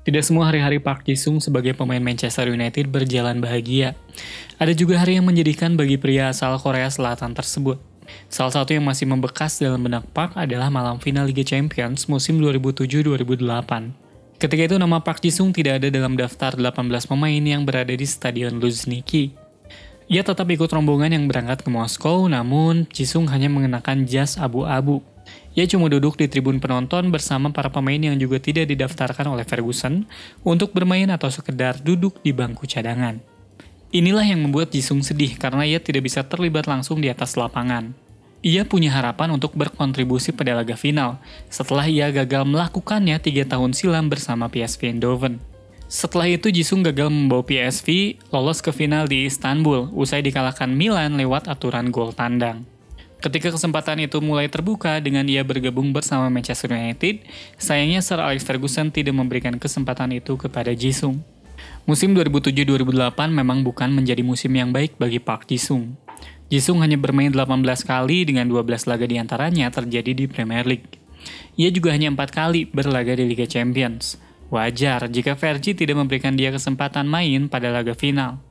Tidak semua hari-hari Park Ji-sung sebagai pemain Manchester United berjalan bahagia. Ada juga hari yang menjadikan bagi pria asal Korea Selatan tersebut. Salah satu yang masih membekas dalam benak Park adalah malam final Liga Champions musim 2007-2008. Ketika itu nama Park Ji-sung tidak ada dalam daftar 18 pemain yang berada di Stadion Luzhniki. Ia tetap ikut rombongan yang berangkat ke Moskow, namun Ji-sung hanya mengenakan jas abu-abu. Ia cuma duduk di tribun penonton bersama para pemain yang juga tidak didaftarkan oleh Ferguson untuk bermain atau sekedar duduk di bangku cadangan. Inilah yang membuat Ji-sung sedih karena ia tidak bisa terlibat langsung di atas lapangan. Ia punya harapan untuk berkontribusi pada laga final setelah ia gagal melakukannya 3 tahun silam bersama PSV Eindhoven. Setelah itu Ji-sung gagal membawa PSV lolos ke final di Istanbul usai dikalahkan Milan lewat aturan gol tandang. Ketika kesempatan itu mulai terbuka dengan ia bergabung bersama Manchester United, sayangnya Sir Alex Ferguson tidak memberikan kesempatan itu kepada Ji-sung. Musim 2007-2008 memang bukan menjadi musim yang baik bagi Park Ji-sung. Ji-sung hanya bermain 18 kali dengan 12 laga diantaranya terjadi di Premier League. Ia juga hanya 4 kali berlaga di Liga Champions. Wajar jika Fergie tidak memberikan dia kesempatan main pada laga final.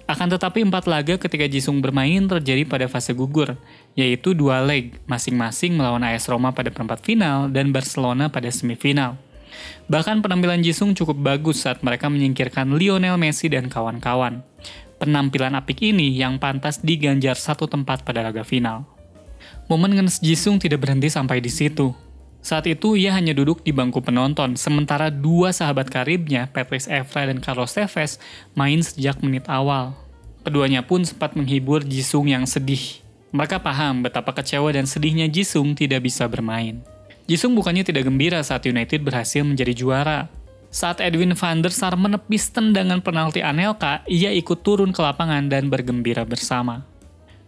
Akan tetapi 4 laga ketika Ji-sung bermain terjadi pada fase gugur, yaitu 2 leg, masing-masing melawan AS Roma pada perempat final dan Barcelona pada semifinal. Bahkan penampilan Ji-sung cukup bagus saat mereka menyingkirkan Lionel Messi dan kawan-kawan. Penampilan apik ini yang pantas diganjar 1 tempat pada laga final. Momen ngenes Ji-sung tidak berhenti sampai di situ. Saat itu ia hanya duduk di bangku penonton, sementara 2 sahabat karibnya, Patrice Evra dan Carlos Tevez, main sejak menit awal. Keduanya pun sempat menghibur Ji-sung yang sedih. Mereka paham betapa kecewa dan sedihnya Ji-sung tidak bisa bermain. Ji-sung bukannya tidak gembira saat United berhasil menjadi juara. Saat Edwin van der Sar menepis tendangan penalti Anelka, ia ikut turun ke lapangan dan bergembira bersama.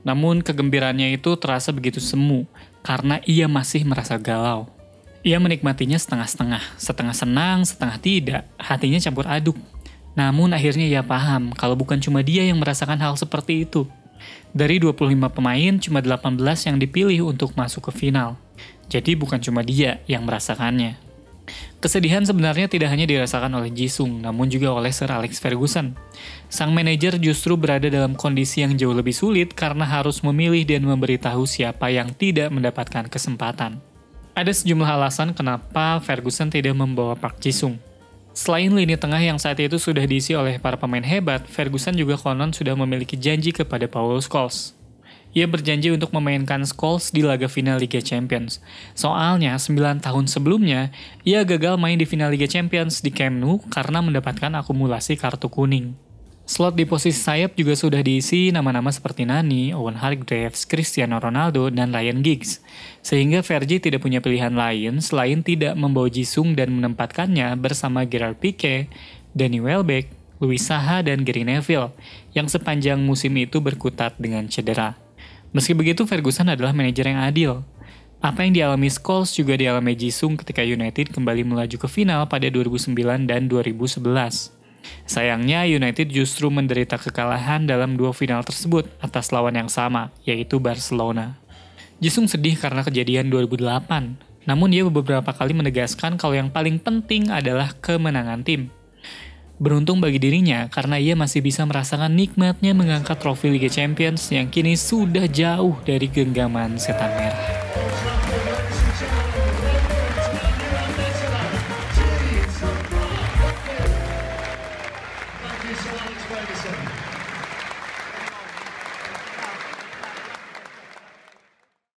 Namun kegembiraannya itu terasa begitu semu, karena ia masih merasa galau. Ia menikmatinya setengah-setengah, setengah senang, setengah tidak, hatinya campur aduk. Namun akhirnya ia paham kalau bukan cuma dia yang merasakan hal seperti itu. Dari 25 pemain, cuma 18 yang dipilih untuk masuk ke final. Jadi bukan cuma dia yang merasakannya. Kesedihan sebenarnya tidak hanya dirasakan oleh Ji-sung, namun juga oleh Sir Alex Ferguson. Sang manajer justru berada dalam kondisi yang jauh lebih sulit karena harus memilih dan memberitahu siapa yang tidak mendapatkan kesempatan. Ada sejumlah alasan kenapa Ferguson tidak membawa Park Ji-sung. Selain lini tengah yang saat itu sudah diisi oleh para pemain hebat, Ferguson juga konon sudah memiliki janji kepada Paul Scholes. Ia berjanji untuk memainkan Scholes di laga final Liga Champions. Soalnya, 9 tahun sebelumnya, ia gagal main di final Liga Champions di Camp Nou karena mendapatkan akumulasi kartu kuning. Slot di posisi sayap juga sudah diisi nama-nama seperti Nani, Owen Hargreaves, Cristiano Ronaldo, dan Ryan Giggs. Sehingga Fergie tidak punya pilihan lain selain tidak membawa Ji-sung dan menempatkannya bersama Gerard Pique, Danny Welbeck, Louis Saha, dan Gary Neville, yang sepanjang musim itu berkutat dengan cedera. Meski begitu, Ferguson adalah manajer yang adil. Apa yang dialami Scholes juga dialami Ji-sung ketika United kembali melaju ke final pada 2009 dan 2011. Sayangnya, United justru menderita kekalahan dalam 2 final tersebut atas lawan yang sama, yaitu Barcelona. Ji-sung sedih karena kejadian 2008, namun dia beberapa kali menegaskan kalau yang paling penting adalah kemenangan tim. Beruntung bagi dirinya karena ia masih bisa merasakan nikmatnya mengangkat trofi Liga Champions yang kini sudah jauh dari genggaman setan merah. Thank you so much, Ferguson.